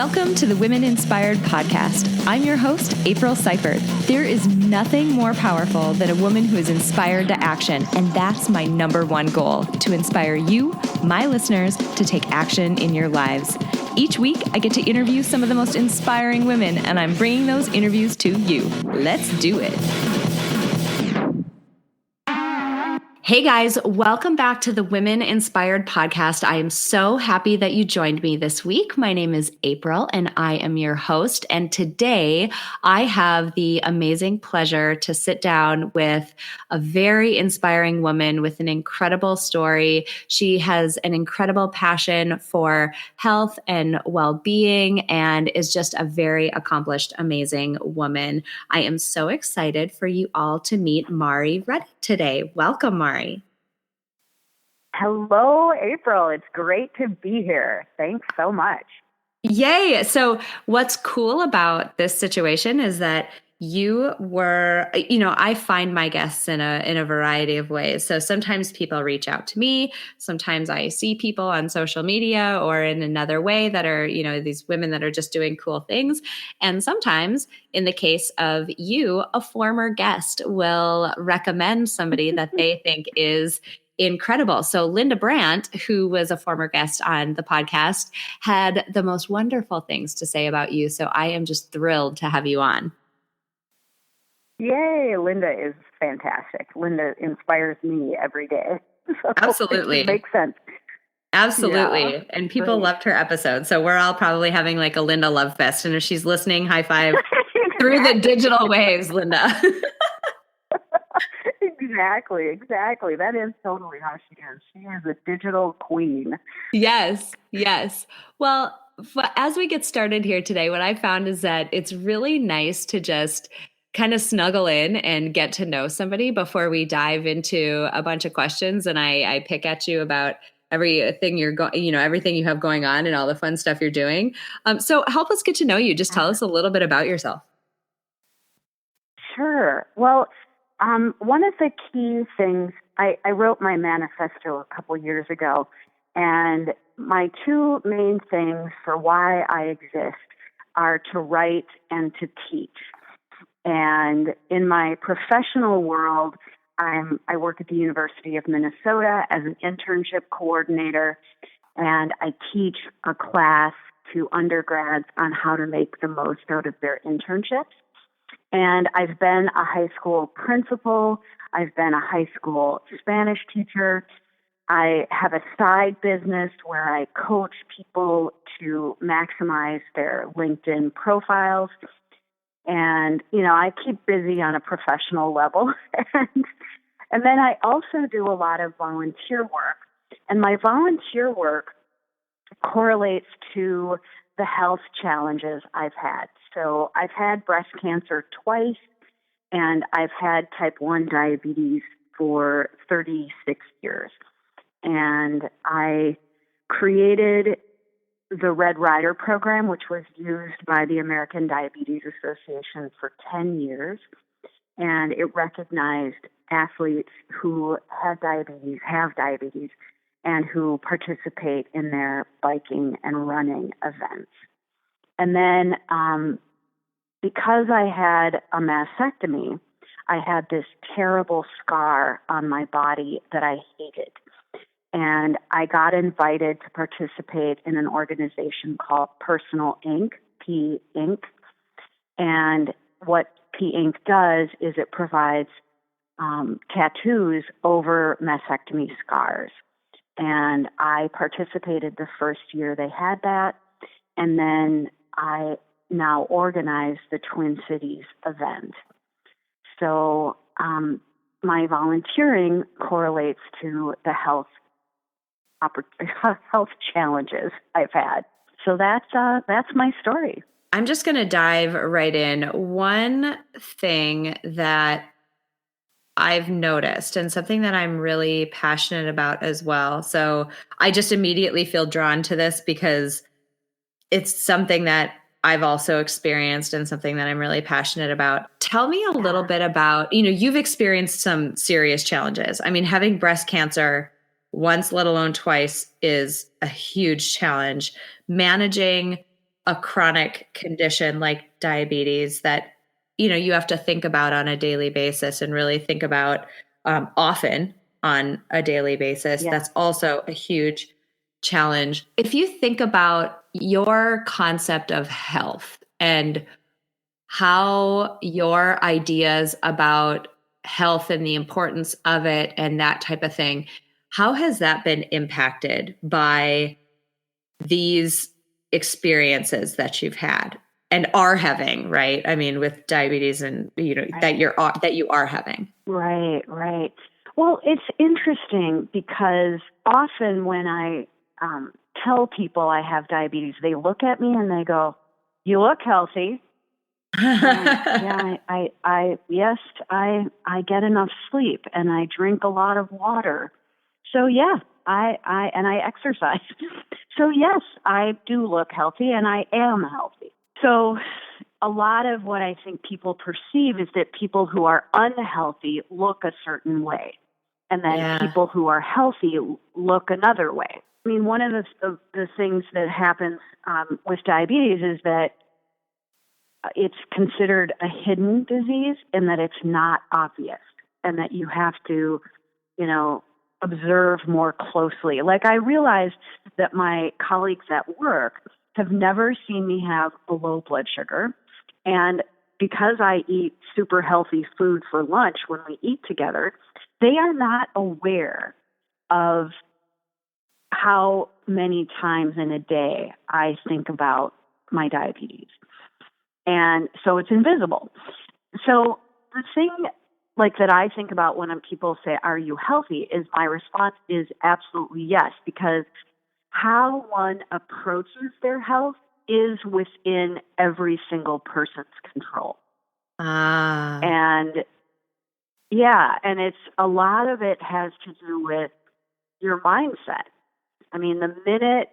Welcome to the Women Inspired Podcast. I'm your host, April Seifert. There is nothing more powerful than a woman who is inspired to action, and that's my number one goal, to inspire you, my listeners, to take action in your lives. Each week, I get to interview some of the most inspiring women, and I'm bringing those interviews to you. Let's do it. Hey guys, welcome back to the Women Inspired Podcast. I am so happy that you joined me this week. My name is April and I am your host. And today I have the amazing pleasure to sit down with a very inspiring woman with an incredible story. She has an incredible passion for health and well-being and is just a very accomplished, amazing woman. I am so excited for you all to meet Mari Ruddy today. Welcome, Mari. Hello, April. It's great to be here. Thanks so much. Yay. So what's cool about this situation is that you were, I find my guests in a variety of ways. So sometimes people reach out to me. Sometimes I see people on social media or in another way that are, these women that are just doing cool things. And sometimes in the case of you, a former guest will recommend somebody that they think is incredible. So Linda Brandt, who was a former guest on the podcast, had the most wonderful things to say about you. So I am just thrilled to have you on. Yay, Linda is fantastic. Linda inspires me every day. So absolutely. It makes sense. Absolutely. Yeah, and people loved her episode. So we're all probably having like a Linda love fest. And if she's listening, high five through the digital waves, Linda. Exactly. That is totally how she is. She is a digital queen. Yes. Well, as we get started here today, what I found is that it's really nice to just kind of snuggle in and get to know somebody before we dive into a bunch of questions. And I pick at you about everything everything you have going on and all the fun stuff you're doing. So help us get to know you. Just tell us a little bit about yourself. Sure. Well, one of the key things, I wrote my manifesto a couple years ago, and my two main things for why I exist are to write and to teach. And in my professional world, I work at the University of Minnesota as an internship coordinator, and I teach a class to undergrads on how to make the most out of their internships. And I've been a high school principal. I've been a high school Spanish teacher. I have a side business where I coach people to maximize their LinkedIn profiles. And, I keep busy on a professional level. And then I also do a lot of volunteer work. And my volunteer work correlates to the health challenges I've had. So I've had breast cancer twice, and I've had type 1 diabetes for 36 years. And I created the Red Rider program, which was used by the American Diabetes Association for 10 years. And it recognized athletes who have diabetes, and who participate in their biking and running events. And then because I had a mastectomy, I had this terrible scar on my body that I hated. And I got invited to participate in an organization called Personal Inc., P Inc. And what P Inc. does is it provides tattoos over mastectomy scars. And I participated the first year they had that. And then I now organize the Twin Cities event. So my volunteering correlates to the health challenges I've had. So that's my story. I'm just going to dive right in. One thing that I've noticed and something that I'm really passionate about as well. So I just immediately feel drawn to this because it's something that I've also experienced and something that I'm really passionate about. Tell me a little bit about, you've experienced some serious challenges. I mean, having breast cancer once, let alone twice, is a huge challenge. Managing a chronic condition like diabetes that, you have to think about on a daily basis and really think about often on a daily basis. Yeah. That's also a huge challenge. If you think about your concept of health and how your ideas about health and the importance of it and that type of thing, how has that been impacted by these experiences that you've had and are having, right? I mean, with diabetes and, Right. that you are having. Right, right. Well, it's interesting because often when I tell people I have diabetes, they look at me and they go, "You look healthy." And yeah, yes, I get enough sleep and I drink a lot of water. So yeah, and I exercise. So yes, I do look healthy and I am healthy. So a lot of what I think people perceive is that people who are unhealthy look a certain way, and then Yeah. people who are healthy look another way. I mean, one of the things that happens with diabetes is that it's considered a hidden disease and that it's not obvious and that you have to, observe more closely. Like I realized that my colleagues at work have never seen me have a low blood sugar. And because I eat super healthy food for lunch when we eat together, they are not aware of how many times in a day I think about my diabetes. And so it's invisible. So the thing like that I think about when people say, "Are you healthy?" is my response is absolutely yes, because how one approaches their health is within every single person's control. Ah, And yeah, and it's a lot of it has to do with your mindset. I mean, the minute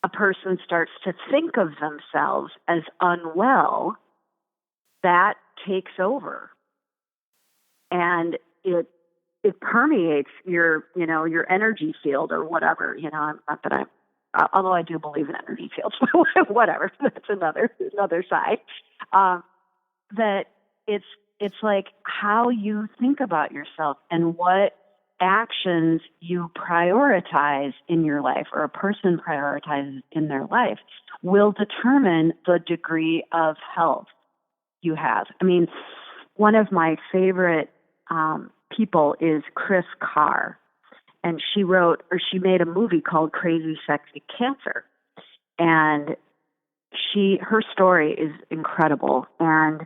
a person starts to think of themselves as unwell, that takes over. And it permeates your energy field or whatever. Not that although I do believe in energy fields, whatever. That's another side. That it's like how you think about yourself and what actions you prioritize in your life or a person prioritizes in their life will determine the degree of health you have. I mean, one of my favorite people is Chris Carr, and she made a movie called Crazy Sexy Cancer, and her story is incredible, and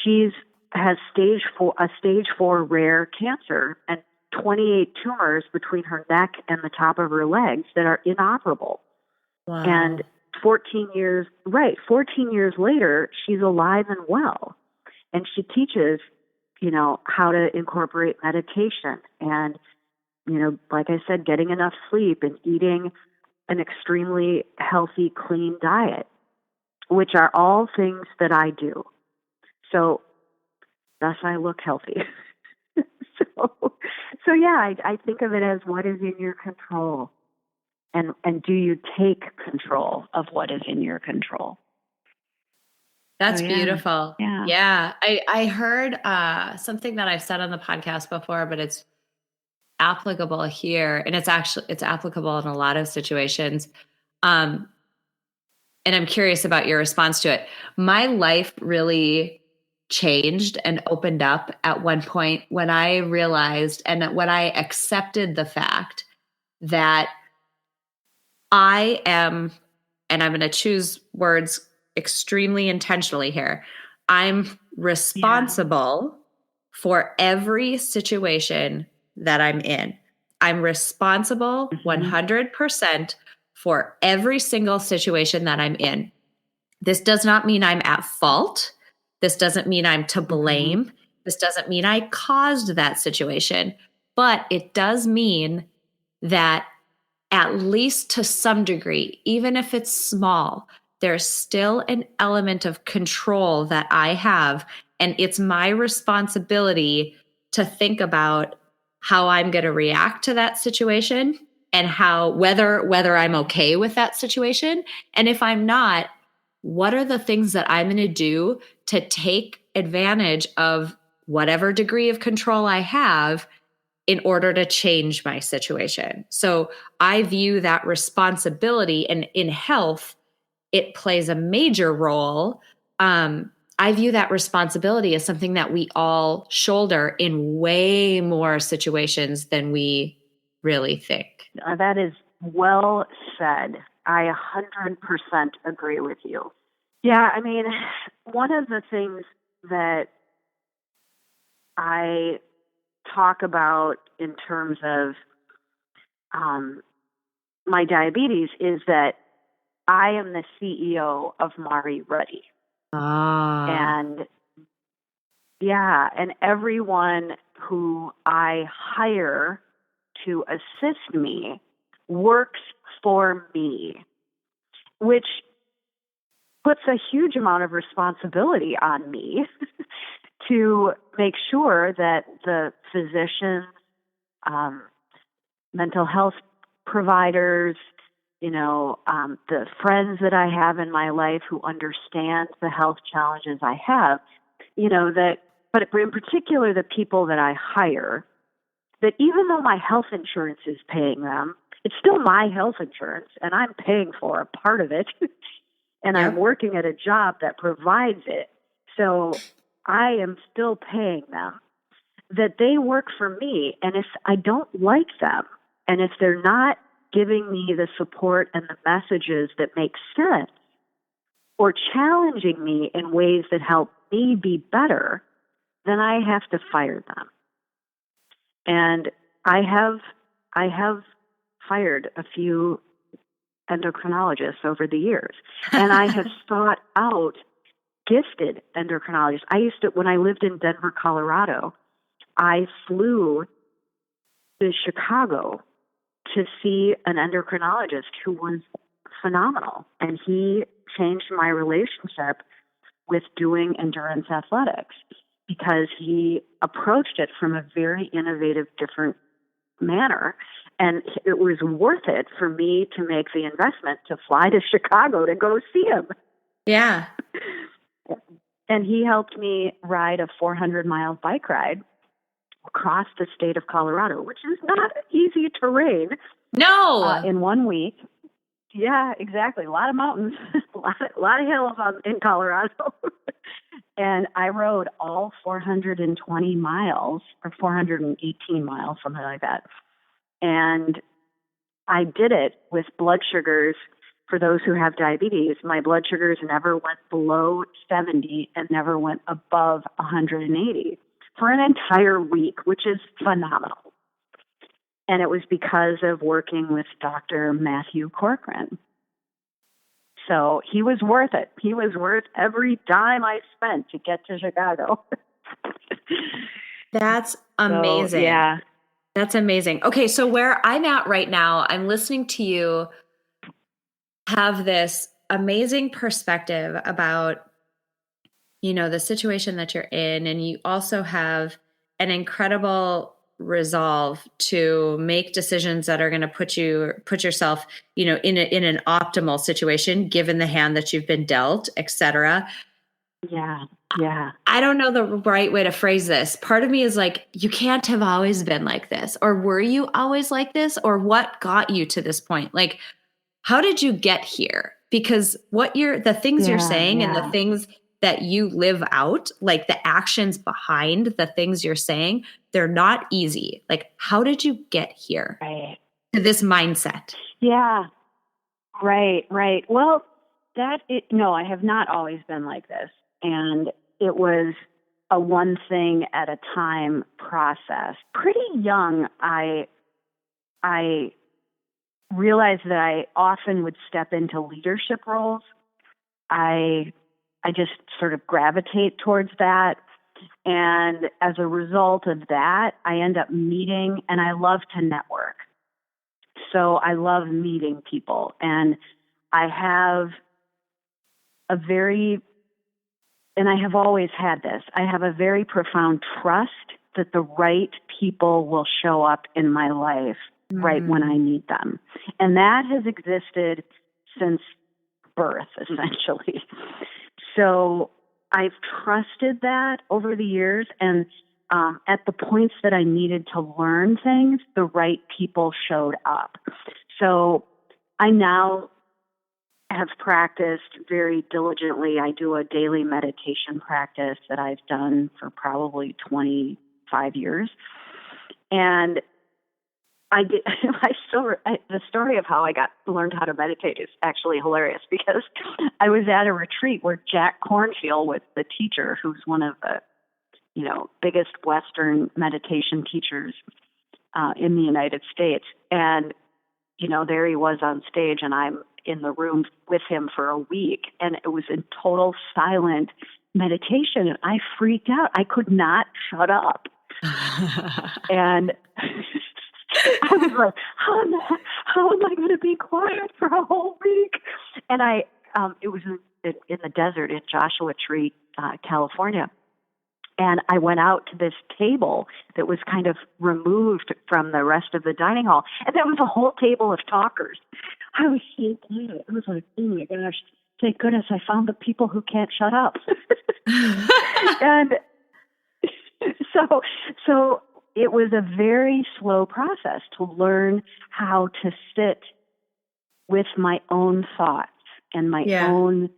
she's has a stage 4 rare cancer and 28 tumors between her neck and the top of her legs that are inoperable. And wow. 14 years later, she's alive and well. And she teaches, how to incorporate meditation and, like I said, getting enough sleep and eating an extremely healthy, clean diet, which are all things that I do. So thus I look healthy. so yeah, I think of it as what is in your control. And do you take control of what is in your control? So That's yeah, beautiful. yeah, Yeah. I heard something that I've said on the podcast before, but it's applicable here. And it's applicable in a lot of situations. Um, and I'm curious about your response to it. My life really changed and opened up at one point when I realized and when I accepted the fact that I am, and I'm going to choose words extremely intentionally here. I'm yeah. responsible for every situation that I'm in. I'm responsible Hmm. 100% for every single situation that I'm in. This does not mean I'm at fault. This doesn't mean I'm to Hmm. blame. This doesn't mean I caused that situation, but it does mean that at least to some degree, even if it's small, there's still an element of control that I have. And it's my responsibility to think about how I'm going to react to that situation and how whether I'm okay with that situation. And if I'm not, what are the things that I'm going to do to take advantage of whatever degree of control I have in order to change my situation? So I view that responsibility, and in health, it plays a major role. I view that responsibility as something that we all shoulder in way more situations than we really think. That is well said. I 100% agree with you. Yeah, I mean, one of the things that I talk about in terms of my diabetes is that I am the CEO of Mari Ruddy. Ah. And yeah, and everyone who I hire to assist me works for me, which puts a huge amount of responsibility on me to make sure that the physicians, mental health providers, the friends that I have in my life who understand the health challenges I have, but in particular, the people that I hire, that even though my health insurance is paying them, it's still my health insurance and I'm paying for a part of it. And I'm Yep. working at a job that provides it. So I am still paying them, that they work for me. And if I don't like them, and if they're not giving me the support and the messages that make sense, or challenging me in ways that help me be better, then I have to fire them. And I have fired a few endocrinologists over the years, and I have sought out gifted endocrinologists. When I lived in Denver, Colorado, I flew to Chicago to see an endocrinologist who was phenomenal. And he changed my relationship with doing endurance athletics because he approached it from a very innovative, different manner. And it was worth it for me to make the investment to fly to Chicago to go see him. Yeah. And he helped me ride a 400-mile bike ride across the state of Colorado, which is not easy terrain. No. In 1 week. Yeah, exactly. A lot of mountains, a lot of hills in Colorado. And I rode all 420 miles or 418 miles, something like that. And I did it with blood sugars. For those who have diabetes, my blood sugars never went below 70 and never went above 180 for an entire week, which is phenomenal. And it was because of working with Dr. Matthew Corcoran. So he was worth it. He was worth every dime I spent to get to Chicago. That's amazing. So, yeah. That's amazing. Okay, so where I'm at right now, I'm listening to you have this amazing perspective about, the situation that you're in, and you also have an incredible resolve to make decisions that are going to put yourself, in an optimal situation given the hand that you've been dealt, etc. Yeah. Yeah. I don't know the right way to phrase this. Part of me is like, you can't have always been like this, or were you always like this, or what got you to this point? Like, how did you get here? Because the things you're saying and the things that you live out, like the actions behind the things you're saying, they're not easy. Like, how did you get here to this mindset? Yeah. Right. Well, no, I have not always been like this. And it was a one thing at a time process. Pretty young, I realized that I often would step into leadership roles. I just sort of gravitate towards that. And as a result of that, I end up meeting, and I love to network. So I love meeting people. And I have and I have always had this, I have a very profound trust that the right people will show up in my life right when I Mm. need them. And that has existed since birth, essentially. So I've trusted that over the years. And at the points that I needed to learn things, the right people showed up. So I now have practiced very diligently. I do a daily meditation practice that I've done for probably 25 years. And the story of how I learned how to meditate is actually hilarious because I was at a retreat where Jack Kornfield was the teacher, who's one of the, biggest Western meditation teachers in the United States. And, there he was on stage and I'm in the room with him for a week and it was in total silent meditation and I freaked out. I could not shut up. And I was like, how am I going to be quiet for a whole week? And it was in the desert in Joshua Tree, California. And I went out to this table that was kind of removed from the rest of the dining hall. And there was a whole table of talkers. I was so glad. I was like, oh my gosh, thank goodness I found the people who can't shut up. And so it was a very slow process to learn how to sit with my own thoughts and my Yeah. own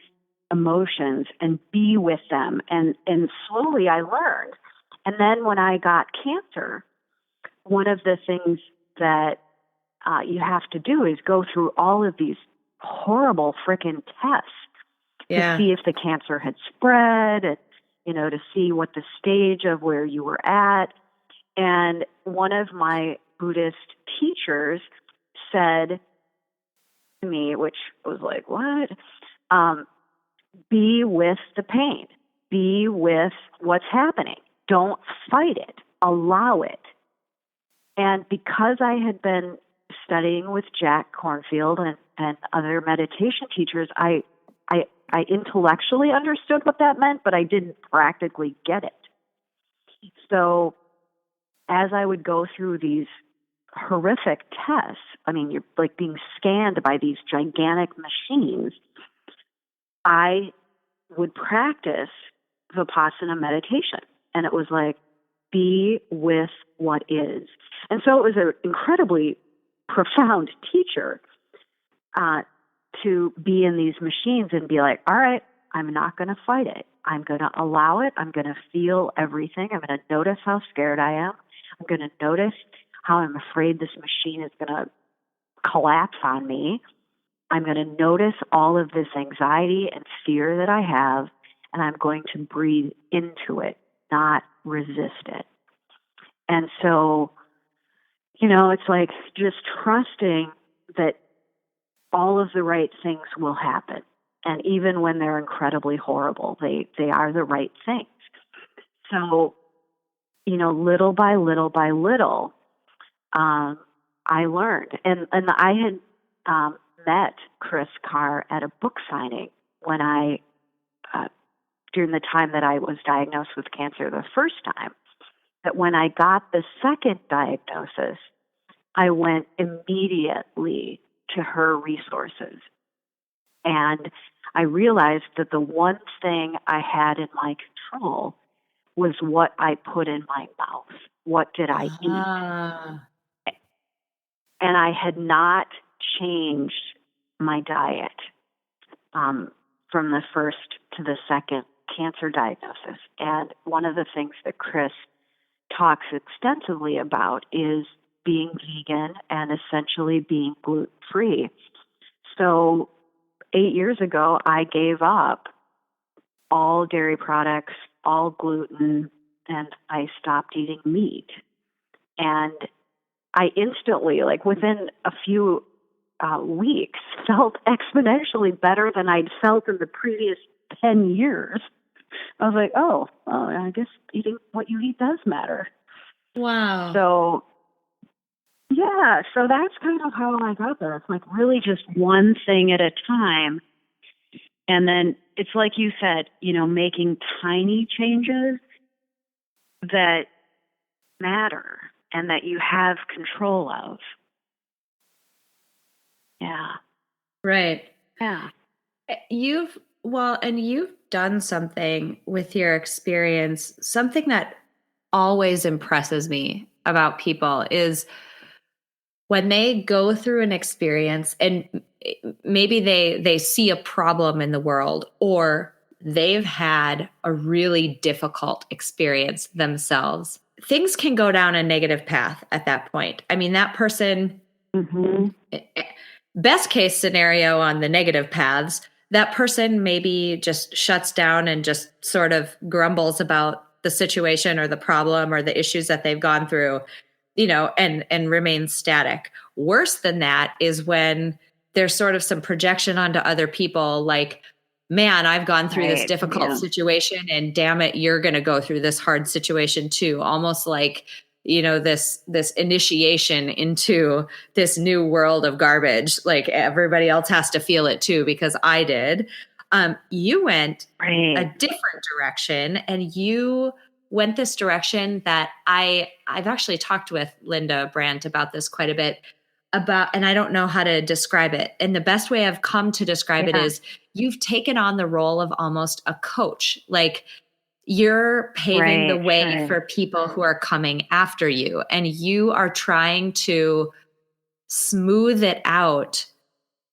emotions and be with them. And slowly I learned. And then when I got cancer, one of the things that you have to do is go through all of these horrible freaking tests to Yeah. see if the cancer had spread and, to see what the stage of where you were at. And one of my Buddhist teachers said to me, which was like, what? Be with the pain. Be with what's happening. Don't fight it. Allow it. And because I had been studying with Jack Kornfield and other meditation teachers, I intellectually understood what that meant, but I didn't practically get it. So as I would go through these horrific tests, I mean, you're like being scanned by these gigantic machines, I would practice Vipassana meditation. And it was like, be with what is. And so it was an incredibly profound teacher to be in these machines and be like, all right, I'm not going to fight it. I'm going to allow it. I'm going to feel everything. I'm going to notice how scared I am. I'm going to notice how I'm afraid this machine is going to collapse on me. I'm going to notice all of this anxiety and fear that I have, and I'm going to breathe into it, not resist it. And so, it's like just trusting that all of the right things will happen. And even when they're incredibly horrible, they are the right things. So, little by little by little, I learned. And I had met Chris Carr at a book signing when during the time that I was diagnosed with cancer the first time. That when I got the second diagnosis, I went immediately to her resources. And I realized that the one thing I had in my control was what I put in my mouth. What did I eat? And I had not changed my diet from the first to the second cancer diagnosis. And one of the things that Chris talks extensively about is being vegan and essentially being gluten-free. So 8 years ago, I gave up all dairy products, all gluten, and I stopped eating meat. And I instantly, like within a few weeks, felt exponentially better than I'd felt in the previous 10 years. I was like, oh, well, I guess eating what you eat does matter. Wow. So, yeah, so that's kind of how I got there. It's like really just one thing at a time. And then it's like you said, making tiny changes that matter and that you have control of. Yeah. Right. Yeah. You've done something with your experience. Something that always impresses me about people is when they go through an experience and maybe they see a problem in the world, or they've had a really difficult experience themselves. Things can go down a negative path at that point. I mean, that person, Mm-hmm. best case scenario on the negative paths, that person maybe just shuts down and just sort of grumbles about the situation or the problem or the issues that they've gone through, and remains static. Worse than that is when there's sort of some projection onto other people, like, man, I've gone through this Right. difficult Yeah. situation, and damn it, you're going to go through this hard situation too. Almost like, this initiation into this new world of garbage. Like, everybody else has to feel it too because I did. You went a Right. different direction, and you went this direction that I've actually talked with Linda Brandt about this quite a bit about, and I don't know how to describe it. And the best way I've come to describe it Yeah. is you've taken on the role of almost a coach. Like, you're paving the Right. way Sure. for people who are coming after you, and you are trying to smooth it out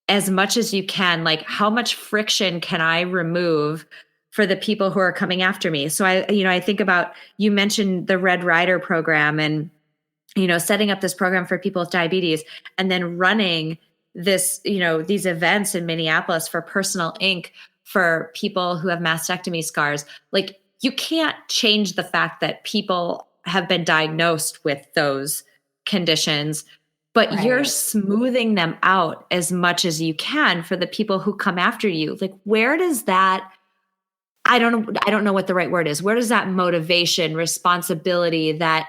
as much as you can. Like, how much friction can I remove for the people who are coming after me? So I think about, you mentioned the Red Rider program, and setting up this program for people with diabetes, and then running these events in Minneapolis for Personal Inc. for people who have mastectomy scars. Like, you can't change the fact that people have been diagnosed with those conditions, but you're Right. smoothing them out as much as you can for the people who come after you. Like, where does that, I don't know what the right word is. Where does that motivation, responsibility, that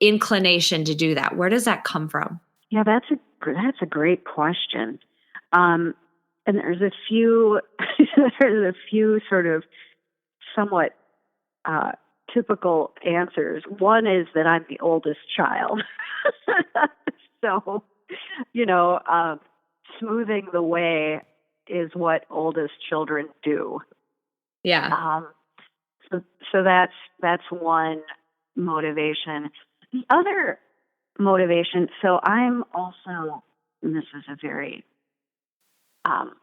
inclination to do that, where does that come from? Yeah, that's a great question. Um, and there's a few there's a few sort of somewhat uh, typical answers. One is that I'm the oldest child, so you know, smoothing the way is what oldest children do. Yeah. Um, so that's one motivation. The other motivation. So I'm also, and this is a very um,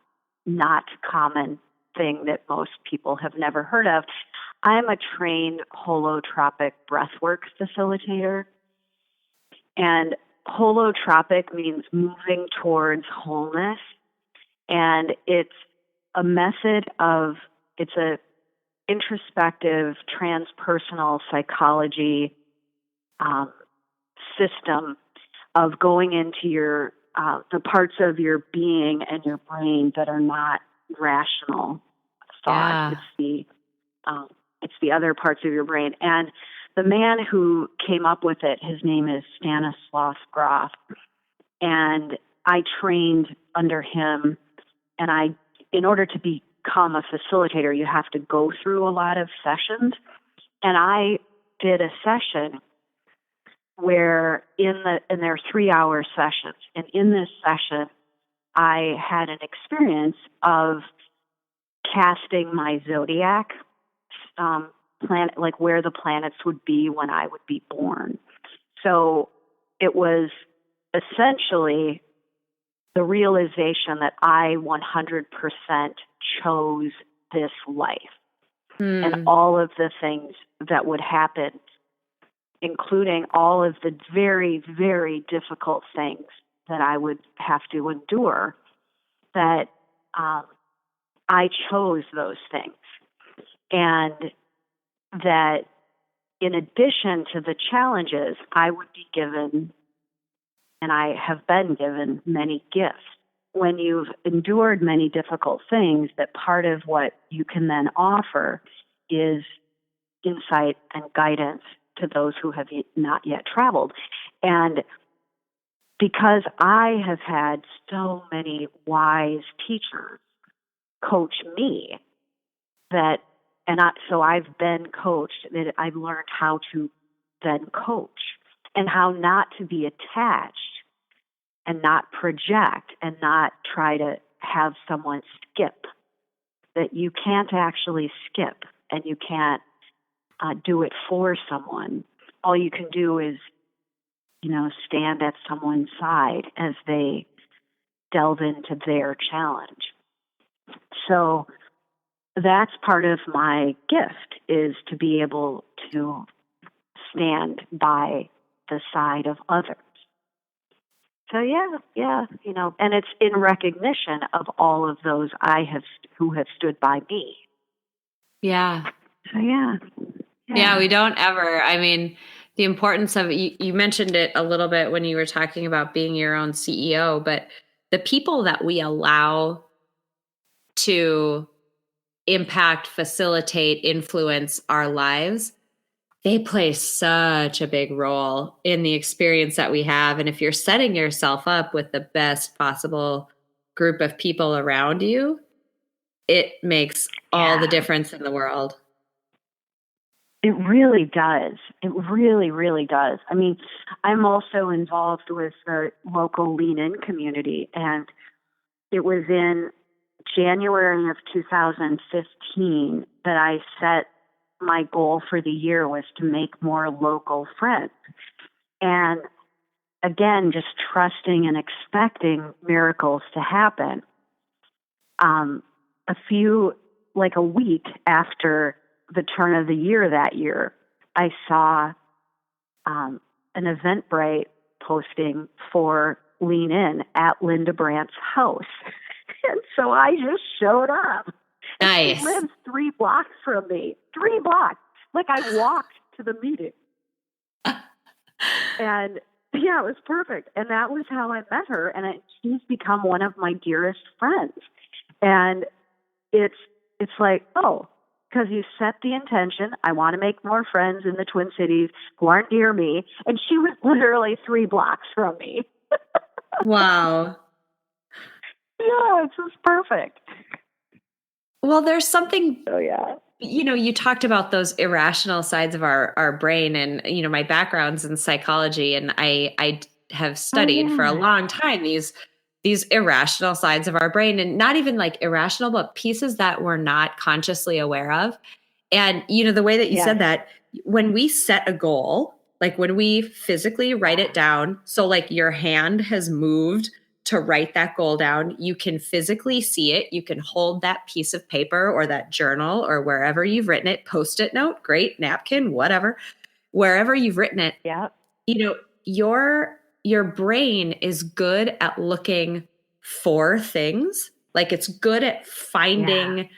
not common thing that most people have never heard of. I'm a trained holotropic breathwork facilitator, and holotropic means moving towards wholeness, and it's a introspective transpersonal psychology um, system of going into your the parts of your being and your brain that are not rational thought. Yeah. Um, it's the other parts of your brain. And the man who came up with it, his name is Stanislav Grof, and I trained under him. And in order to become a facilitator, you have to go through a lot of sessions. And I did a session where and there are 3-hour sessions, and in this session I had an experience of casting my zodiac planet, like where the planets would be when I would be born. So it was essentially the realization that I 100% chose this life, and Hmm. all of the things that would happen, including all of the very, very difficult things that I would have to endure, that um, I chose those things. And that in addition to the challenges, I would be given, and I have been given, many gifts. When you've endured many difficult things, that part of what you can then offer is insight and guidance to those who have not yet traveled. And because I have had so many wise teachers coach me, that, so I've been coached, that I've learned how to then coach, and how not to be attached and not project and not try to have someone skip. That you can't actually skip and you can't do it for someone. All you can do is, stand at someone's side as they delve into their challenge. So that's part of my gift, is to be able to stand by the side of others. So yeah, and it's in recognition of all of those who have stood by me. Yeah. So yeah. Yeah, we don't ever. I mean, the importance of you mentioned it a little bit when you were talking about being your own CEO, but the people that we allow to impact, facilitate, influence our lives, they play such a big role in the experience that we have. And if you're setting yourself up with the best possible group of people around you, it makes all the difference in the world. It really does. It really, really does. I mean, I'm also involved with the local Lean In community, and it was in January of 2015 that I set my goal for the year was to make more local friends. And again, just trusting and expecting miracles to happen. A week after the turn of the year that year, I saw an Eventbrite posting for Lean In at Linda Brandt's house. And so I just showed up. Nice. And she lives 3 blocks from me. 3 blocks. Like I walked to the meeting. And yeah, it was perfect. And that was how I met her. And she's become one of my dearest friends. And it's like, oh, because you set the intention, I want to make more friends in the Twin Cities who aren't near me. And she was literally 3 blocks from me. Wow. Yeah, it's just perfect. Well, there's something, oh yeah. You talked about those irrational sides of our brain, and, my background's in psychology, and I have studied for a long time these irrational sides of our brain, and not even like irrational, but pieces that we're not consciously aware of. And, the way that you said that, when we set a goal, like when we physically write it down, so like your hand has moved to write that goal down, you can physically see it. You can hold that piece of paper or that journal or wherever you've written it, Post-it note, great, napkin, whatever, wherever you've written it. Yeah. Your brain is good at looking for things. Like it's good at finding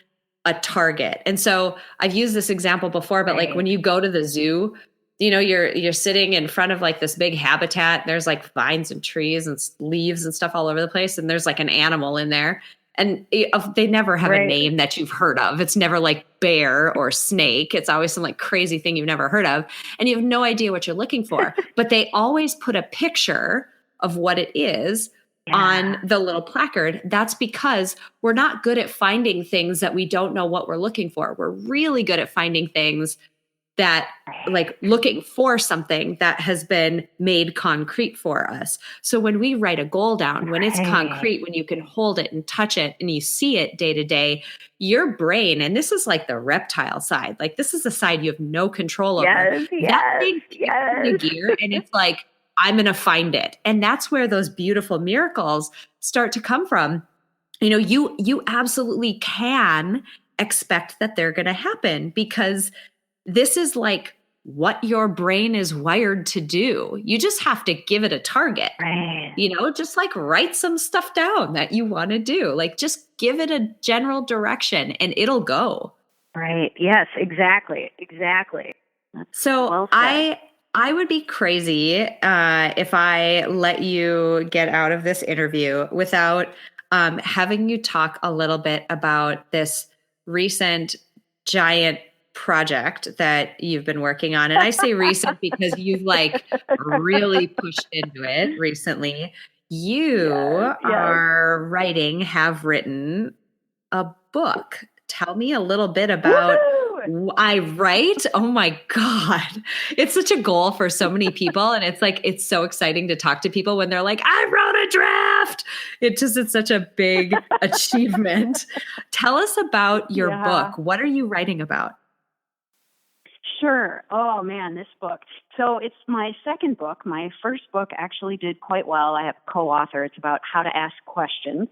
a target. And so I've used this example before, but like when you go to the zoo, you're sitting in front of like this big habitat. There's like vines and trees and leaves and stuff all over the place. And there's like an animal in there. And they never have a name that you've heard of. It's never like bear or snake. It's always some like crazy thing you've never heard of. And you have no idea what you're looking for. But they always put a picture of what it is on the little placard. That's because we're not good at finding things that we don't know what we're looking for. We're really good at finding things that, like, looking for something that has been made concrete for us. So when we write a goal down, when it's concrete, when you can hold it and touch it and you see it day to day, your brain, and this is like the reptile side, like this is the side you have no control over. That thing kicks into gear and it's like, I'm going to find it. And that's where those beautiful miracles start to come from. You absolutely can expect that they're going to happen, because this is like what your brain is wired to do. You just have to give it a target. Just like write some stuff down that you want to do. Like just give it a general direction and it'll go. Right. Yes, exactly. So well I would be crazy if I let you get out of this interview without having you talk a little bit about this recent giant project that you've been working on. And I say recent because you've like really pushed into it recently. You have written a book. Tell me a little bit about I right? Oh my God. It's such a goal for so many people. And it's like, it's so exciting to talk to people when they're like, I wrote a draft. It's such a big achievement. Tell us about your Yeah. book. What are you writing about? Sure. Oh man, this book. So it's my second book. My first book actually did quite well. I have a co-author. It's about how to ask questions.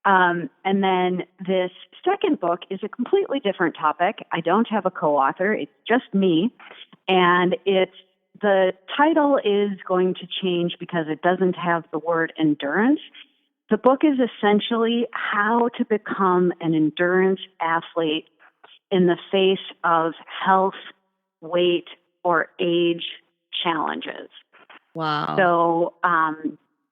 And then this second book is a completely different topic. I don't have a co-author. It's just me. And the title is going to change because it doesn't have the word endurance. The book is essentially how to become an endurance athlete in the face of health, weight, or age challenges. Wow. So,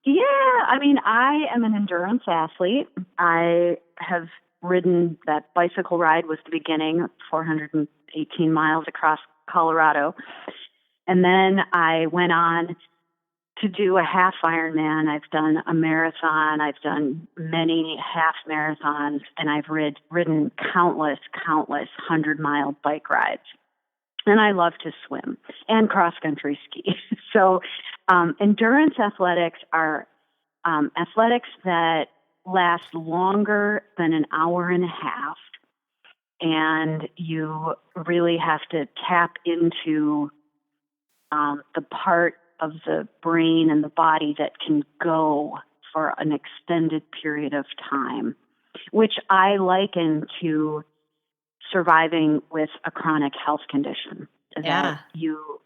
yeah, I mean, I am an endurance athlete. I have ridden that bicycle ride was the beginning, 418 miles across Colorado. And then I went on to do a half Ironman. I've done a marathon. I've done many half marathons, and I've ridden countless 100-mile bike rides. And I love to swim and cross country ski. So, endurance athletics are athletics that last longer than an hour and a half. And you really have to tap into the part of the brain and the body that can go for an extended period of time, which I liken to surviving with a chronic health condition that Yeah. you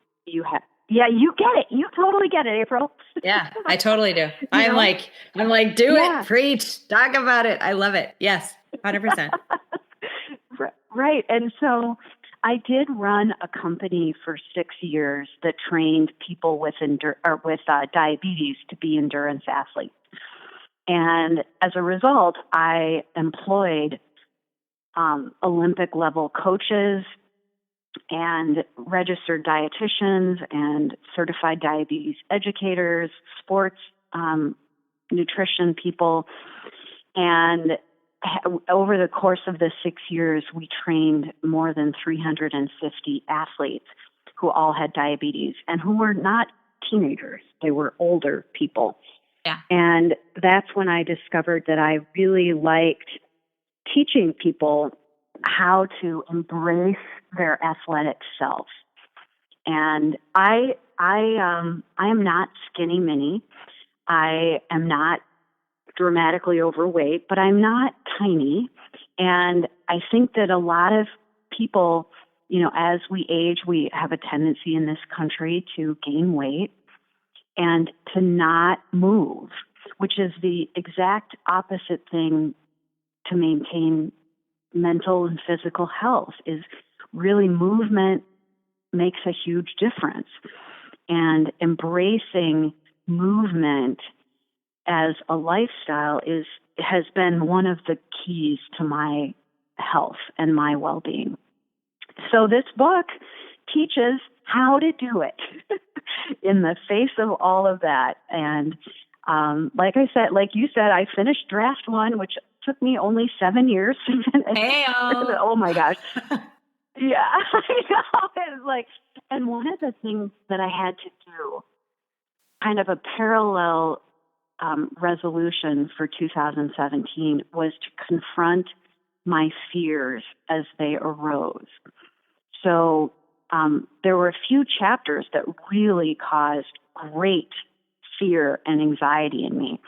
have. Yeah, you get it. You totally get it, April. Yeah, I totally do. You know? I'm like, do it, Yeah. preach, talk about it. I love it. Yes, 100%. Right. And so I did run a company for 6 years that trained people with diabetes to be endurance athletes. And as a result, I employed Olympic level coaches and registered dietitians and certified diabetes educators, sports nutrition people. And over the course of the 6 years, we trained more than 350 athletes who all had diabetes and who were not teenagers. They were older people. Yeah. And that's when I discovered that I really liked teaching people how to embrace their athletic self. And I am not skinny mini. I am not dramatically overweight, but I'm not tiny. And I think that a lot of people, as we age, we have a tendency in this country to gain weight and to not move, which is the exact opposite thing to maintain mental and physical health. Is really movement makes a huge difference. And embracing movement as a lifestyle has been one of the keys to my health and my well-being. So this book teaches how to do it in the face of all of that. And like you said, I finished draft one, which took me only 7 years. Hey-o. Oh my gosh. Yeah, I know. It's like, and one of the things that I had to do, kind of a parallel resolution for 2017, was to confront my fears as they arose. So there were a few chapters that really caused great fear and anxiety in me.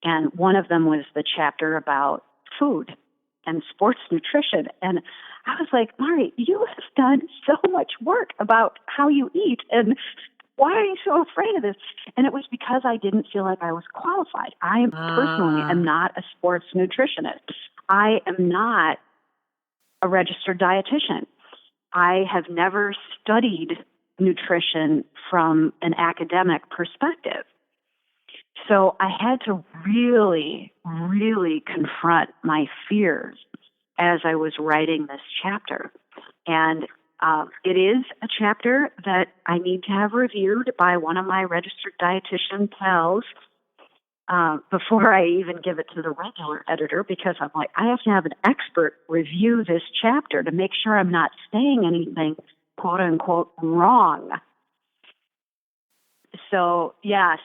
And one of them was the chapter about food and sports nutrition. And I was like, Mari, you have done so much work about how you eat, and why are you so afraid of this? And it was because I didn't feel like I was qualified. I personally am not a sports nutritionist. I am not a registered dietitian. I have never studied nutrition from an academic perspective. So I had to really, really confront my fears as I was writing this chapter. And it is a chapter that I need to have reviewed by one of my registered dietitian pals. before I even give it to the regular editor, because I'm like, I have to have an expert review this chapter to make sure I'm not saying anything quote unquote wrong. So yeah,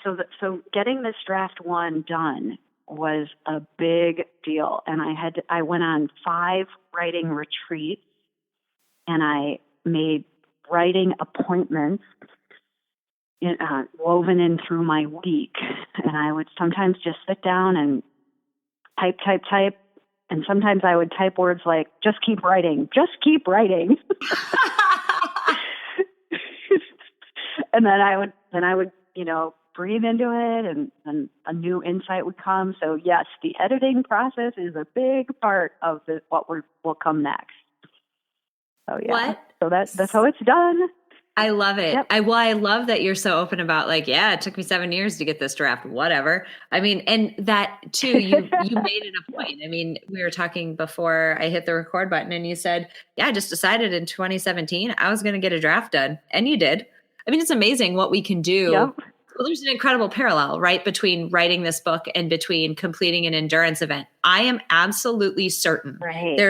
so getting this draft one done was a big deal, and I went on 5 writing retreats, and I made writing appointments woven in through my week, and I would sometimes just sit down and type, and sometimes I would type words like "just keep writing," and then I would breathe into it, and a new insight would come. So yes, the editing process is a big part of what will come next. So yeah, What? so that's how it's done. I love it. Yep. I love that you're so open about like, yeah, it took me 7 years to get this draft, whatever. I mean, and that too, you made it a point. I mean, we were talking before I hit the record button and you said, yeah, I just decided in 2017 I was going to get a draft done. And you did. I mean, it's amazing what we can do. Yep. Well, there's an incredible parallel, right, between writing this book and between completing an endurance event. I am absolutely certain Right. there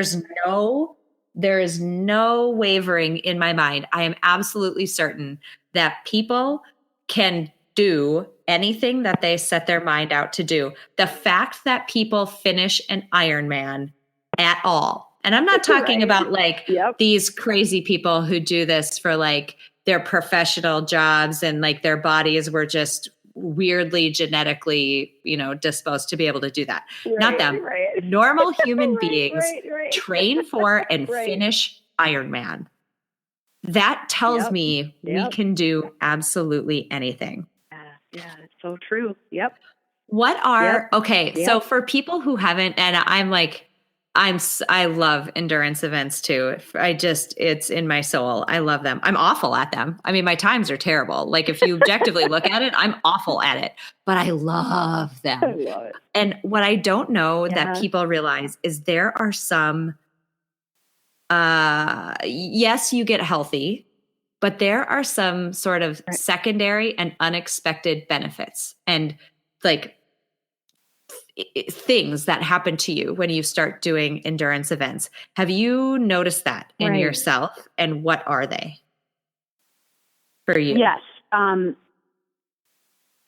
is no wavering in my mind. I am absolutely certain that people can do anything that they set their mind out to do. The fact that people finish an Ironman at all, and I'm not talking Right. about like Yep. these crazy people who do this for like their professional jobs and like their bodies were just weirdly genetically, disposed to be able to do that. Not them. Right. Normal human beings Right. train for and Right. finish Ironman. That tells Yep. me we can do absolutely anything. Yeah, it's so true. Yep. Okay, Yep. so for people who haven't, and I love endurance events too. It's in my soul. I love them. I'm awful at them. I mean, my times are terrible. Like if you objectively look at it, I'm awful at it, but I love I them. love it. And what I don't know that Yeah. people realize is there are some, yes, you get healthy, but there are some sort of Right. secondary and unexpected benefits and like things that happen to you when you start doing endurance events. Have you noticed that in Right. yourself, and what are they for you? Yes.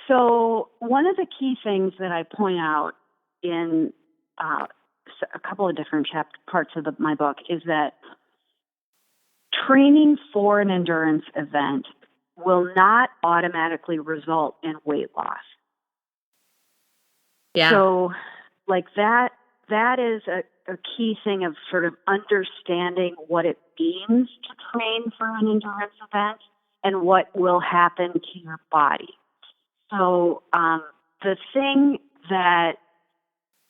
So one of the key things that I point out in a couple of different parts of my book is that training for an endurance event will not automatically result in weight loss. Yeah. So like that is a key thing of sort of understanding what it means to train for an endurance event and what will happen to your body. So the thing that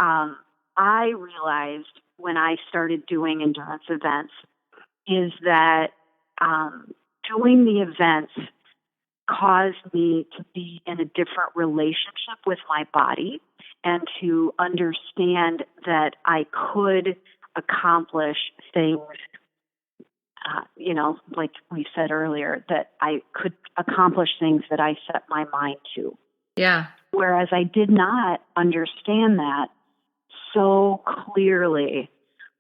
I realized when I started doing endurance events is that doing the events caused me to be in a different relationship with my body and to understand that I could accomplish things, like we said earlier, that I could accomplish things that I set my mind to. Yeah. Whereas I did not understand that so clearly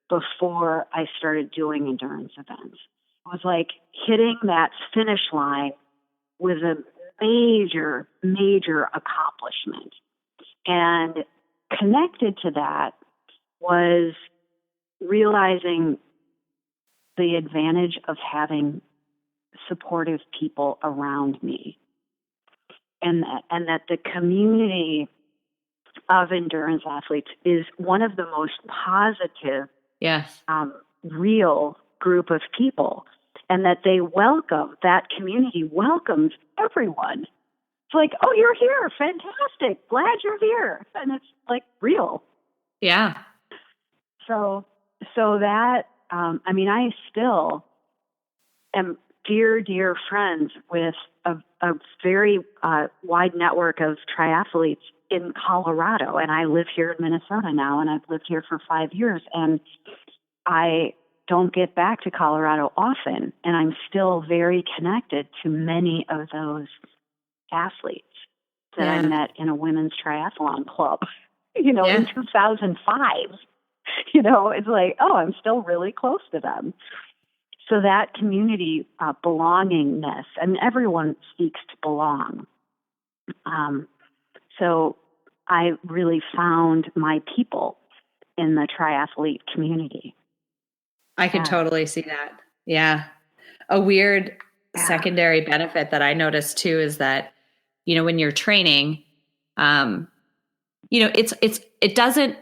before I started doing endurance events. It was like hitting that finish line was a major, major accomplishment. And connected to that was realizing the advantage of having supportive people around me. And that the community of endurance athletes is one of the most positive, Yes, real group of people, and that that community welcomes everyone. It's like, oh, you're here. Fantastic. Glad you're here. And it's like real. yeah. So that, I still am dear, dear friends with a very wide network of triathletes in Colorado. And I live here in Minnesota now, and I've lived here for 5 years. And I don't get back to Colorado often, and I'm still very connected to many of those athletes. that I Yeah. met in a women's triathlon club, in Yeah. 2005. It's like, oh, I'm still really close to them. So that community belongingness, and everyone seeks to belong. So I really found my people in the triathlete community. I can Yeah. totally see that. Yeah. A weird Yeah. secondary benefit that I noticed too is that, when you're training, um, it doesn't,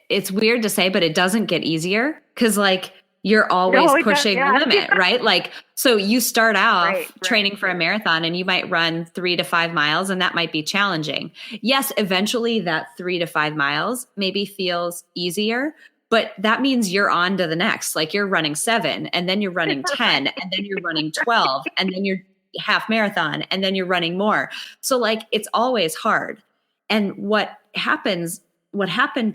it's weird to say, but it doesn't get easier because like you're always No, it does. pushing the Yeah. limit, right? Like, so you start Right. off Right. training for a marathon and you might run 3 to 5 miles and that might be challenging. Yes, eventually that 3 to 5 miles maybe feels easier, but that means you're on to the next. Like you're running 7 and then you're running 10 and then you're running 12 and then you're half marathon and then you're running more. So like it's always hard. And what happened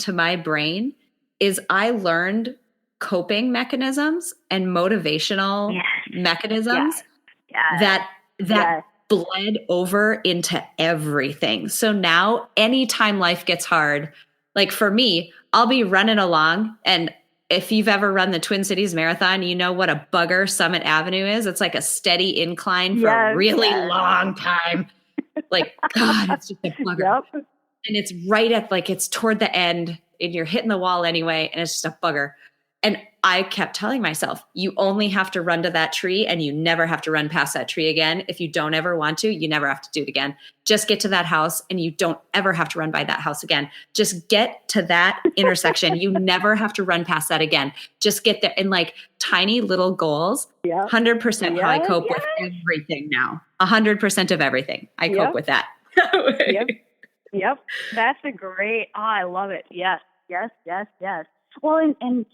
to my brain is I learned coping mechanisms and motivational Yes. mechanisms Yes. Yes. that Yes. bled over into everything. So now anytime life gets hard, like for me, I'll be running along, and if you've ever run the Twin Cities Marathon, you know what a bugger Summit Avenue is. It's like a steady incline for a Yes. really Yes. long time. Like, God, it's just a bugger. Yep. And it's right at like it's toward the end and you're hitting the wall anyway and it's just a bugger. And I kept telling myself, you only have to run to that tree and you never have to run past that tree again. If you don't ever want to, you never have to do it again. Just get to that house and you don't ever have to run by that house again. Just get to that intersection. You never have to run past that again. Just get there. And like tiny little goals, Yep. 100% how I Yes. cope Yes. with everything now. 100% of everything. I cope Yep. with that. Yep. Yep. That's a great, I love it. Yes. Yes. Yes. Yes. Well, and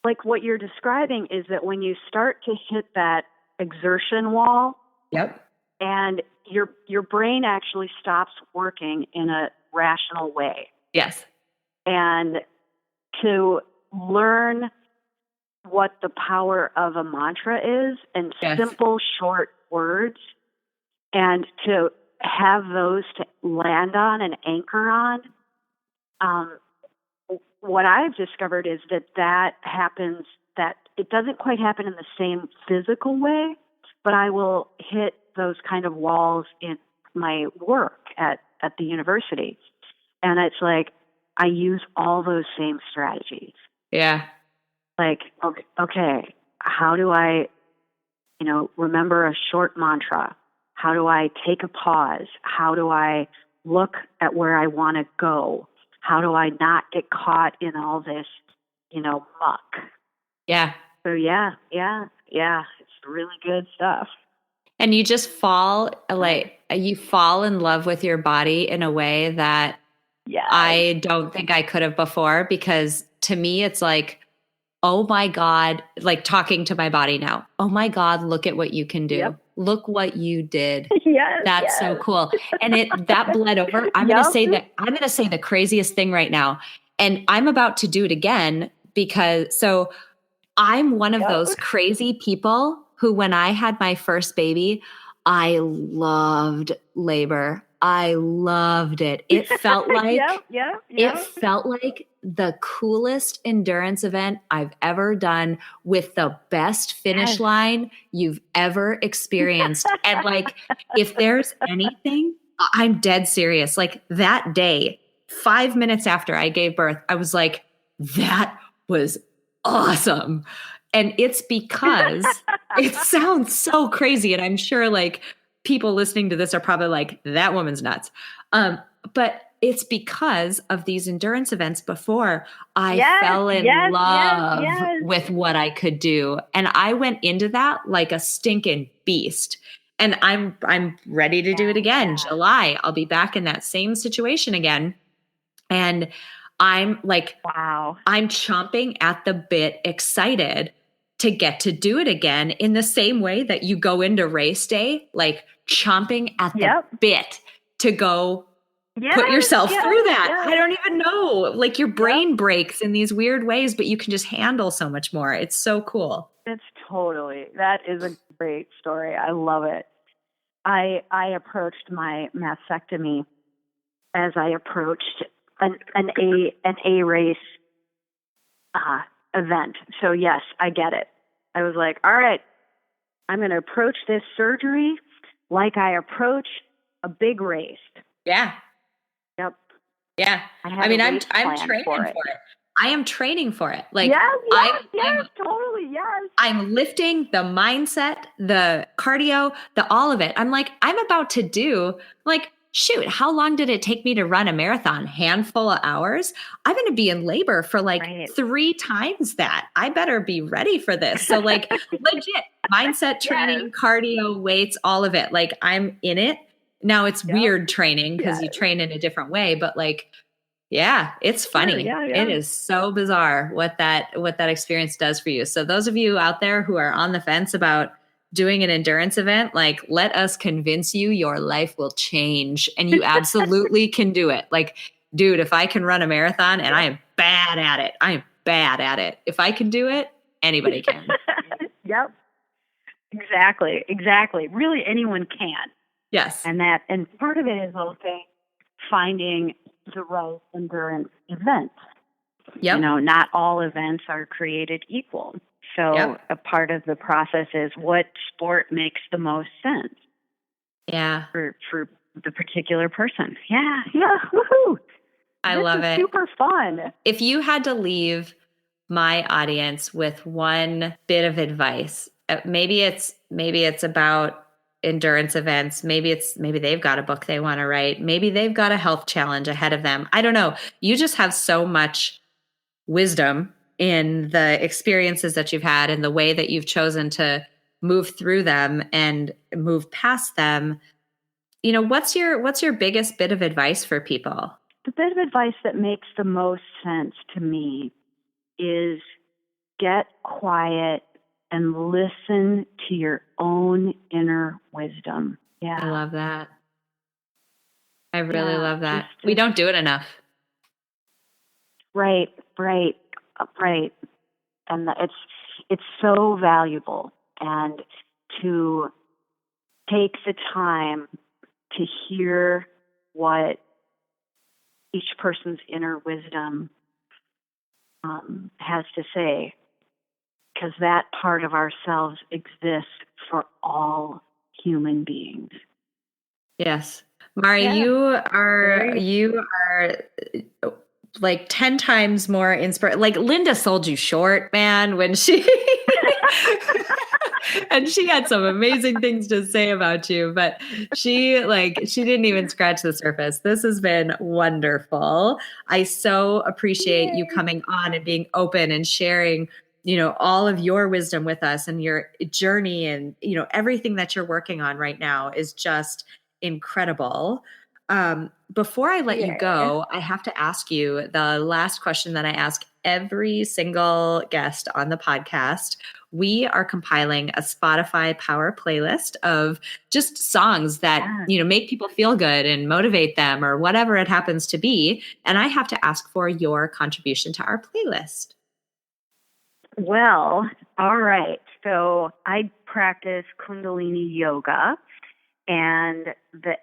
like what you're describing is that when you start to hit that exertion wall Yep. and your brain actually stops working in a rational way, Yes. and to learn what the power of a mantra is and Yes. simple short words, and to have those to land on and anchor on. What I've discovered is that happens, that it doesn't quite happen in the same physical way, but I will hit those kind of walls in my work at the university. And it's like I use all those same strategies. Yeah. Like, okay, how do I, remember a short mantra? How do I take a pause? How do I look at where I want to go? How do I not get caught in all this, muck? Yeah. So yeah. It's really good stuff. And you just you fall in love with your body in a way that Yes. I don't think I could have before, because to me, it's like, oh my God, like talking to my body now. Oh my God, look at what you can do. Yep. Look what you did. Yes. That's so cool. And that bled over. I'm going to say the craziest thing right now. And I'm about to do it again so I'm one of those crazy people who, when I had my first baby, I loved labor. I loved it. It felt like it felt like the coolest endurance event I've ever done, with the best finish line you've ever experienced. And like, if there's anything, I'm dead serious. Like that day, 5 minutes after I gave birth, I was like, that was awesome. And it's because it sounds so crazy. And I'm sure like people listening to this are probably like, that woman's nuts. But it's because of these endurance events before I fell in love with what I could do. And I went into that like a stinking beast. And I'm ready to do it again. July, I'll be back in that same situation again. And I'm like, wow, I'm chomping at the bit, excited to get to do it again, in the same way that you go into race day, like chomping at the bit to go put yourself through that. I don't even know. Like your brain breaks in these weird ways, but you can just handle so much more. It's so cool. That is a great story. I love it. I approached my mastectomy as I approached an A race event. So yes, I get it. I was like, all right, I'm going to approach this surgery like I approach a big race. Yeah. Yep. Yeah. I mean, I'm training for it. I am training for it. Like yes, totally. Yes. I'm lifting the mindset, the cardio, the all of it. I'm like, I'm about to do like, shoot, how long did it take me to run a marathon? Handful of hours. I'm going to be in labor for like 3 times that. I better be ready for this. So like legit mindset training, cardio, weights, all of it. Like I'm in it. Now it's weird training because you train in a different way, but like, yeah, it's funny. Sure, It is so bizarre what that experience does for you. So those of you out there who are on the fence about doing an endurance event, like let us convince you your life will change and you absolutely can do it. Like, dude, if I can run a marathon and I am bad at it, I am bad at it. If I can do it, anybody can. Yep. Exactly. Really anyone can. Yes. And part of it is also finding the right endurance event. Yep. You know, not all events are created equal. So a part of the process is what sport makes the most sense. Yeah. For the particular person. Yeah. Woohoo. I love it. Super fun. If you had to leave my audience with one bit of advice, maybe it's about endurance events. Maybe they've got a book they want to write. Maybe they've got a health challenge ahead of them. I don't know. You just have so much wisdom in the experiences that you've had and the way that you've chosen to move through them and move past them. You know, what's your biggest bit of advice for people? The bit of advice that makes the most sense to me is get quiet and listen to your own inner wisdom. Yeah. I love that. I really love that. We don't do it enough. Right. And it's so valuable. And to take the time to hear what each person's inner wisdom has to say, because that part of ourselves exists for all human beings. Yes. Mari, you are like 10 times more inspired. Like Linda sold you short, man, when she and she had some amazing things to say about you, but she didn't even scratch the surface. This has been wonderful. I so appreciate you coming on and being open and sharing, you know, all of your wisdom with us and your journey and, you know, everything that you're working on right now is just incredible. Before I let you go, I have to ask you the last question that I ask every single guest on the podcast. We are compiling a Spotify power playlist of just songs that, you know, make people feel good and motivate them or whatever it happens to be. And I have to ask for your contribution to our playlist. Well, all right. So I practice Kundalini yoga. And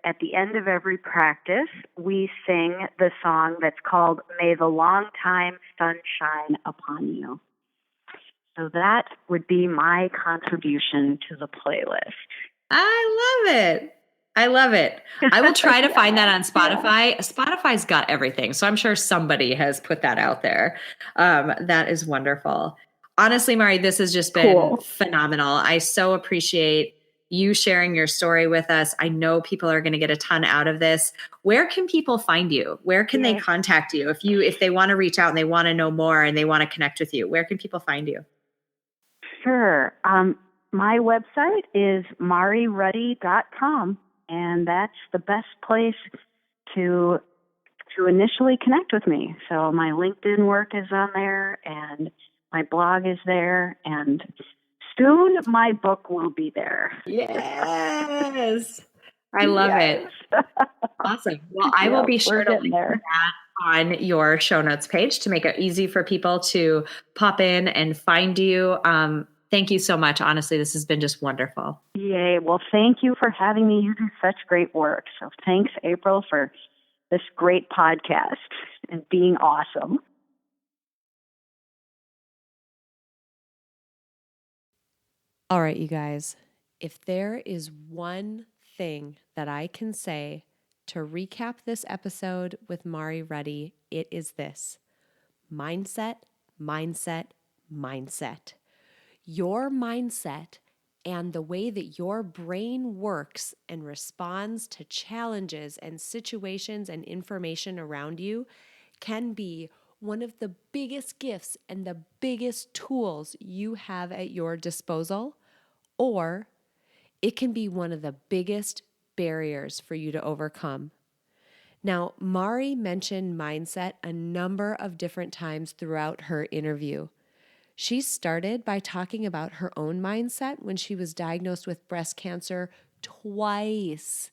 at the end of every practice, we sing the song that's called May the Long Time Sun Shine Upon You. So that would be my contribution to the playlist. I love it. I will try to find that on Spotify. Yeah. Spotify's got everything. So I'm sure somebody has put that out there. That is wonderful. Honestly, Mari, this has just been phenomenal. I so appreciate you sharing your story with us. I know people are going to get a ton out of this. Where can people find you? Where can they contact you? If they want to reach out and they want to know more and they want to connect with you, where can people find you? Sure. My website is mariruddy.com, and that's the best place to initially connect with me. So my LinkedIn work is on there, and my blog is there, and soon my book will be there. Yes. I love it. Awesome. Well, I will be sure to link that on your show notes page to make it easy for people to pop in and find you. Thank you so much. Honestly, this has been just wonderful. Yay. Well, thank you for having me. You do such great work. So thanks, April, for this great podcast and being awesome. All right, you guys, if there is one thing that I can say to recap this episode with Mari Ruddy, it is this: mindset, mindset, mindset. Your mindset and the way that your brain works and responds to challenges and situations and information around you can be one of the biggest gifts and the biggest tools you have at your disposal, or it can be one of the biggest barriers for you to overcome. Now, Mari mentioned mindset a number of different times throughout her interview. She started by talking about her own mindset when she was diagnosed with breast cancer twice,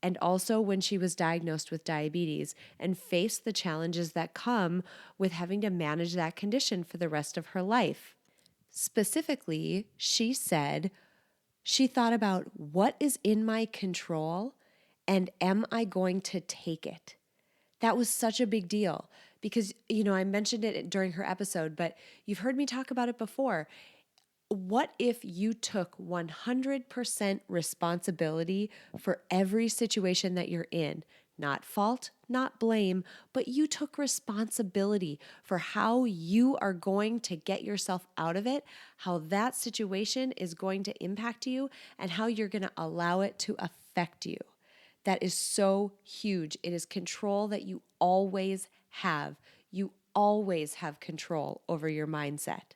and also when she was diagnosed with diabetes and faced the challenges that come with having to manage that condition for the rest of her life. Specifically, she said she thought about what is in my control and am I going to take it? That was such a big deal because, I mentioned it during her episode, but you've heard me talk about it before. What if you took 100% responsibility for every situation that you're in? Not fault, not blame, but you took responsibility for how you are going to get yourself out of it, how that situation is going to impact you, and how you're going to allow it to affect you. That is so huge. It is control that you always have. You always have control over your mindset.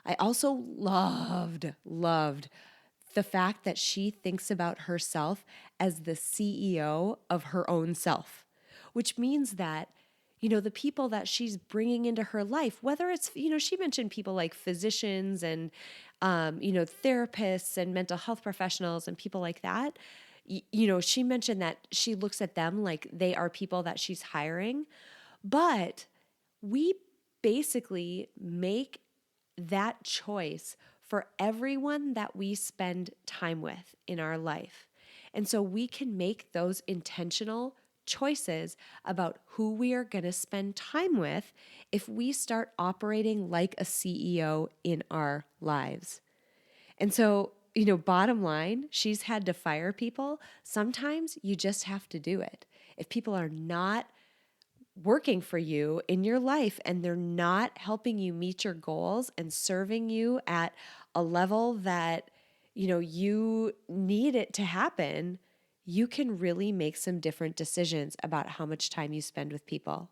I also loved the fact that she thinks about herself as the CEO of her own self, which means that, the people that she's bringing into her life, whether it's, she mentioned people like physicians and, therapists and mental health professionals and people like that. She mentioned that she looks at them like they are people that she's hiring, but we basically make that choice for everyone that we spend time with in our life. And so we can make those intentional choices about who we are going to spend time with if we start operating like a CEO in our lives. And so, bottom line, she's had to fire people. Sometimes you just have to do it. If people are not working for you in your life and they're not helping you meet your goals and serving you at a level that you need it to happen, you can really make some different decisions about how much time you spend with people.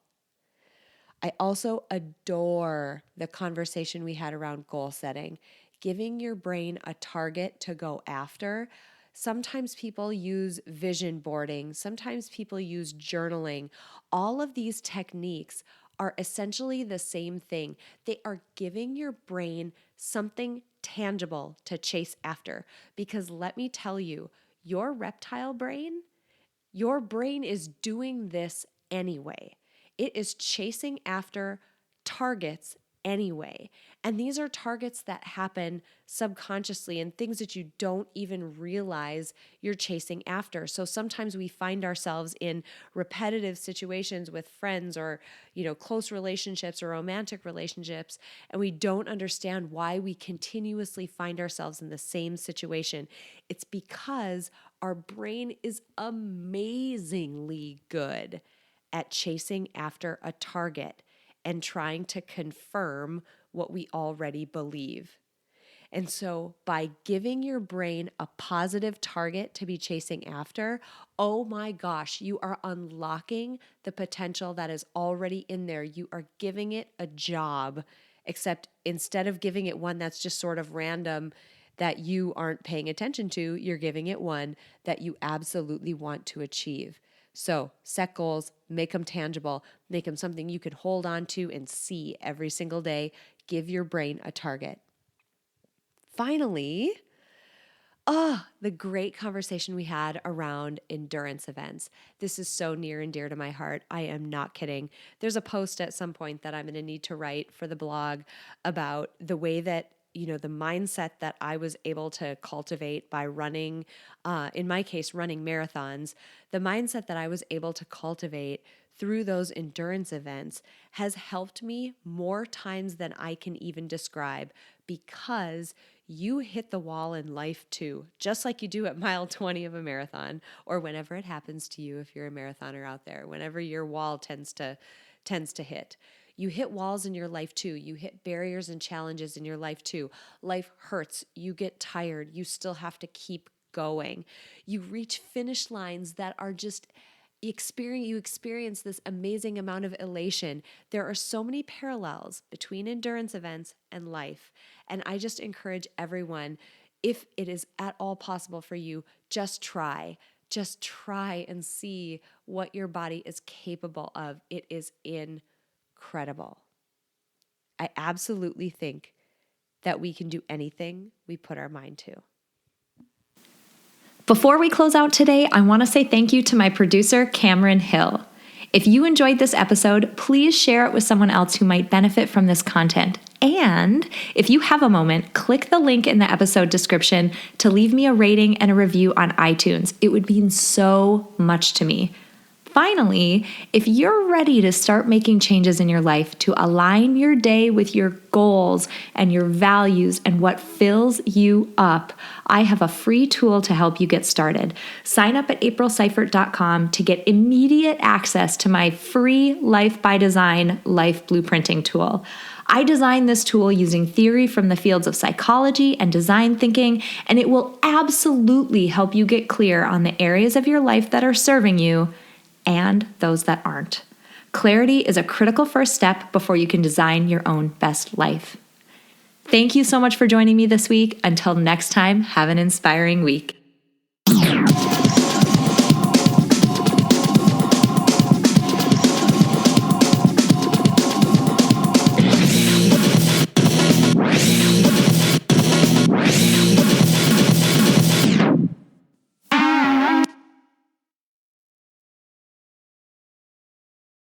I also adore the conversation we had around goal setting, giving your brain a target to go after. Sometimes people use vision boarding, sometimes people use journaling. All of these techniques are essentially the same thing. They are giving your brain something tangible to chase after. Because let me tell you, your brain is doing this anyway. It is chasing after targets anyway. And these are targets that happen subconsciously and things that you don't even realize you're chasing after. So sometimes we find ourselves in repetitive situations with friends or, close relationships or romantic relationships, and we don't understand why we continuously find ourselves in the same situation. It's because our brain is amazingly good at chasing after a target and trying to confirm what we already believe. And so, by giving your brain a positive target to be chasing after, oh my gosh, you are unlocking the potential that is already in there. You are giving it a job, except instead of giving it one that's just sort of random that you aren't paying attention to, you're giving it one that you absolutely want to achieve. So set goals, make them tangible, make them something you can hold on to and see every single day. Give your brain a target. Finally, the great conversation we had around endurance events. This is so near and dear to my heart. I am not kidding. There's a post at some point that I'm going to need to write for the blog about the way that the mindset that I was able to cultivate by running, in my case, running marathons, the mindset that I was able to cultivate through those endurance events has helped me more times than I can even describe, because you hit the wall in life too, just like you do at mile 20 of a marathon, or whenever it happens to you if you're a marathoner out there, whenever your wall tends to hit. You hit walls in your life too. You hit barriers and challenges in your life too. Life hurts. You get tired. You still have to keep going. You reach finish lines that are just you experience this amazing amount of elation. There are so many parallels between endurance events and life. And I just encourage everyone, if it is at all possible for you, just try. Just try and see what your body is capable of. It is incredible. I absolutely think that we can do anything we put our mind to. Before we close out today, I want to say thank you to my producer, Cameron Hill. If you enjoyed this episode, please share it with someone else who might benefit from this content. And if you have a moment, click the link in the episode description to leave me a rating and a review on iTunes. It would mean so much to me. Finally, if you're ready to start making changes in your life to align your day with your goals and your values and what fills you up, I have a free tool to help you get started. Sign up at aprilseifert.com to get immediate access to my free Life by Design life blueprinting tool. I designed this tool using theory from the fields of psychology and design thinking, and it will absolutely help you get clear on the areas of your life that are serving you and those that aren't. Clarity is a critical first step before you can design your own best life. Thank you so much for joining me this week. Until next time, have an inspiring week.